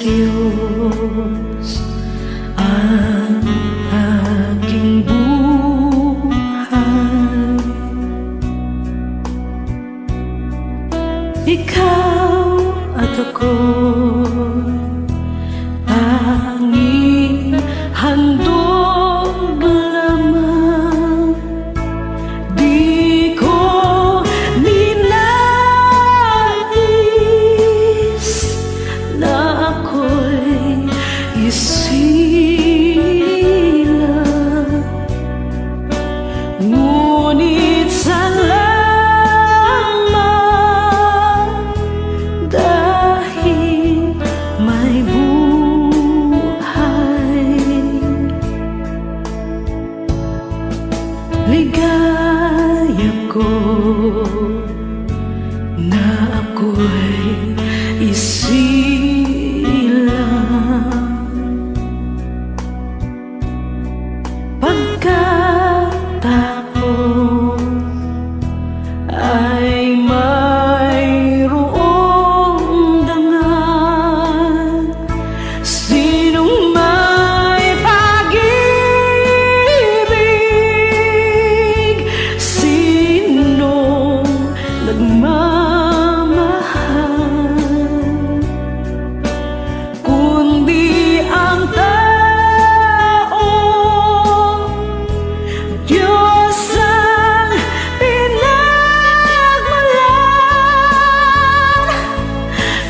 Diyos ang aking buhay. Ikaw at ako'y tanging handog lamang. Di ko ninais na ako'y isilang, ngunit salamat dahil may buhay. Ligaya ko na ako'y isilang, pagkataon ay mayroong dangal. Sinong may pag-ibig, sinong nagmamahal, kundi ang tao. Diyos ang pinagmulan.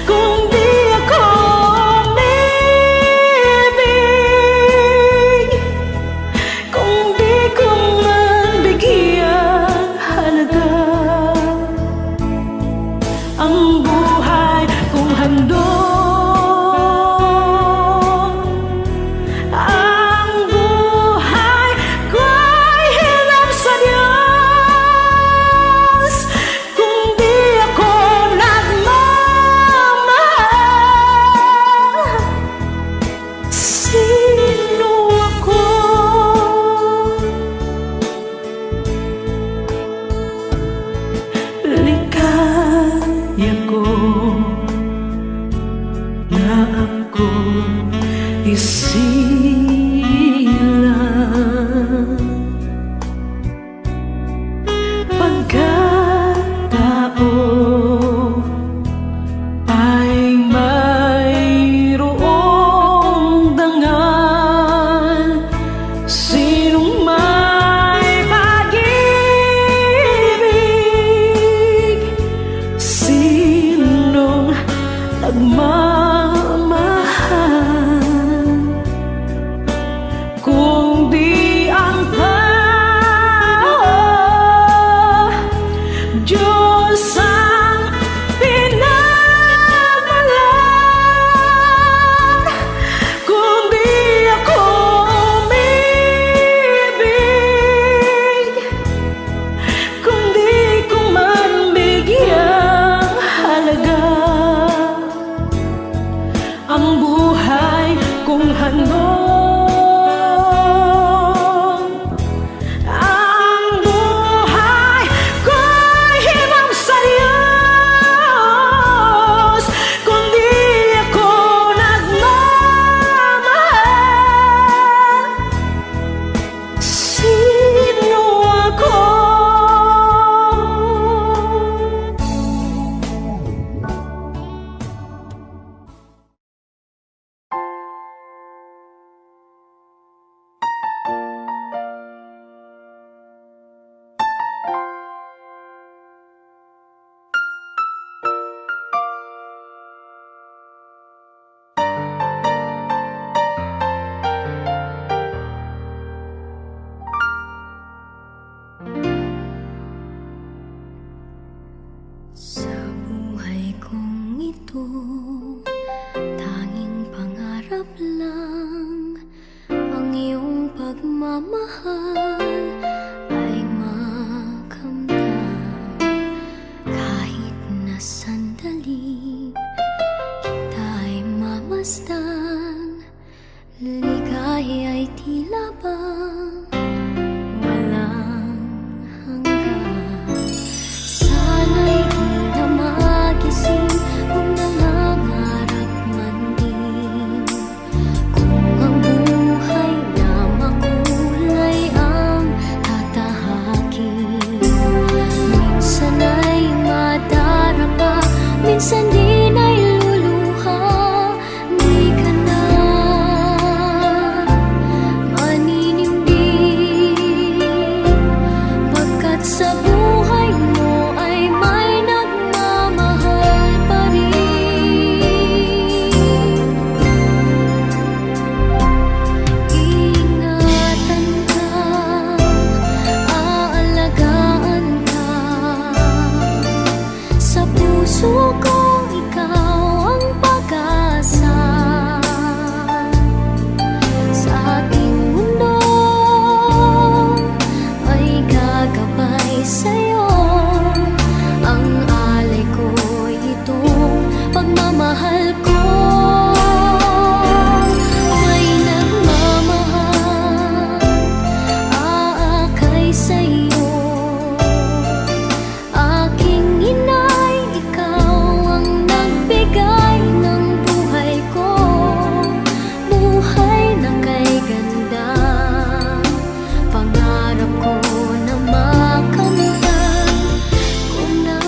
Kung di ako umibig, kung di ko man bigyang halaga ang buhay kong handog, ang buhay ko'y hinap sa Diyos. Kung di ako nagmamahal, sino ako? Ligaya ko na ako isilang, pagkataon ay mayroong dangal. Sinong may pag-ibig, sinong nagmamahal, kung di ang tao. Diyos ang pinagmulan. Kung di ako umibig, kung di ko man bigyang halaga ang buhay kong handog, ang buhay ko'y hinap sa Diyos. Kung di ako nagmamahal, sino ako? Sa buhay kong ito, tanging pangarap lang ang iyong pagmamahal ay makamtan. Kahit na sandali kita ay mamasdan, ligaya ay tila bang walang hanggan. Sana'y di na magising kung nangangarap man din pagmamahal ko. May nagmamahal, aakay sa'yo. Aking inay, ikaw ang nagbigay ng buhay ko. Buhay na kay ganda, pangarap ko na makamtan ko na.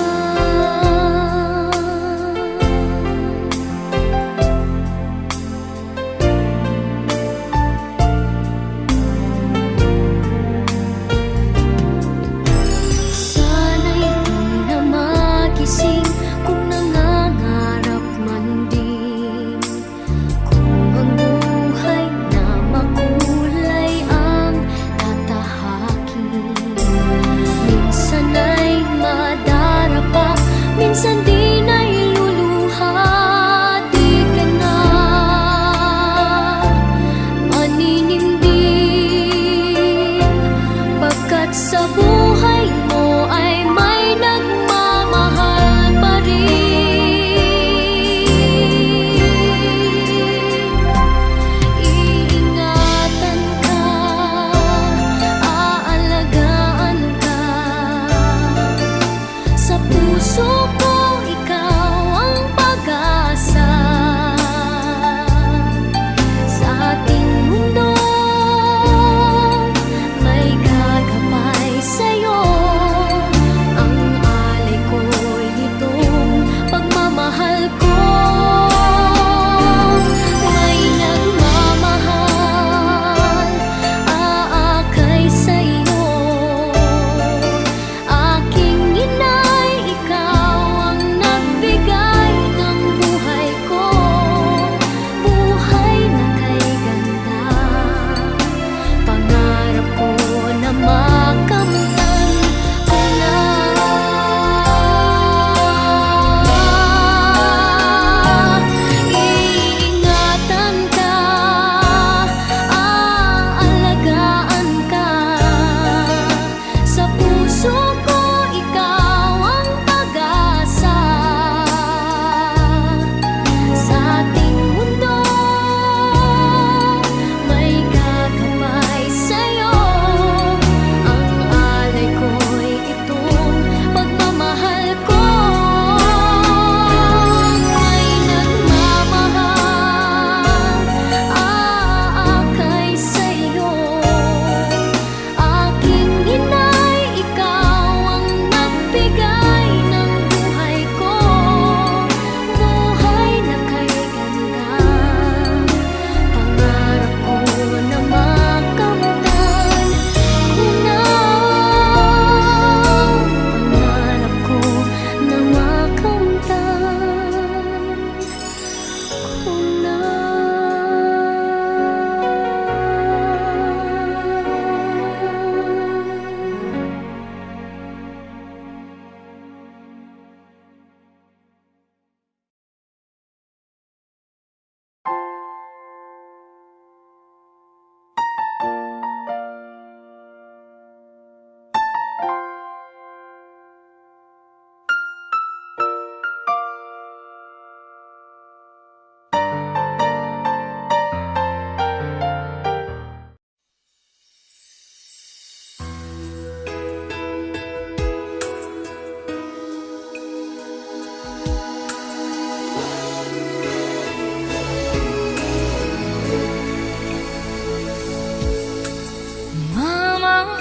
Sana'y di na magising kung nangangarap man din. Kung ang buhay na makulay ang tatahakin. Minsan ay madarapa, minsan di na iluluha. Di ka na maninimdim, pagkat sa buhay mo ay may nagmamahal pa rin. Iingatan ka, aalagaan ka. Sa puso ko, ikaw ang pag-asa. Sa ating mundo, may gagabay sa'yo. Ang alay ko'y itong pagmamahal ko. May nagmamahal, aakay sa'yo. Aking inay, ikaw ang nagbigay ng buhay ko. Buhay na kay ganda, pangarap ko na makamtan ko na. Iingatan ka, aalagaan ka. Sa puso ko, ikaw ang pag-asa. Sa ating mundo, may gagabay sa'yo. Ang alay ko'y itong pagmamahal ko. May nagmamahal, aakay sa'yo. Aking inay, ikaw ang nagbigay ng buhay ko. Buhay na kay ganda, pangarap ko na makamtan ko na. Pangarap ko na makamtan ko na. Mama,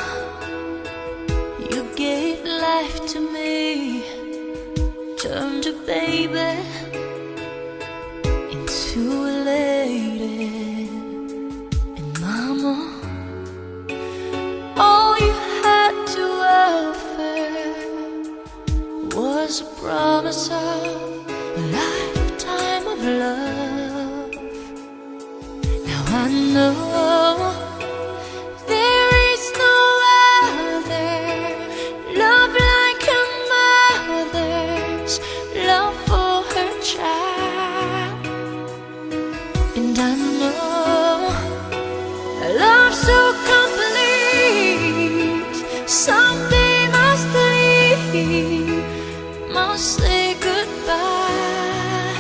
you gave life to me, turned a baby into a lady. And Mama, all you had to offer was a promise of a lifetime of love. Now I know there is no other love like a mother's love for her child. And I know a love so complete someday must leave, must say goodbye.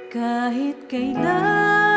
Kahit kailan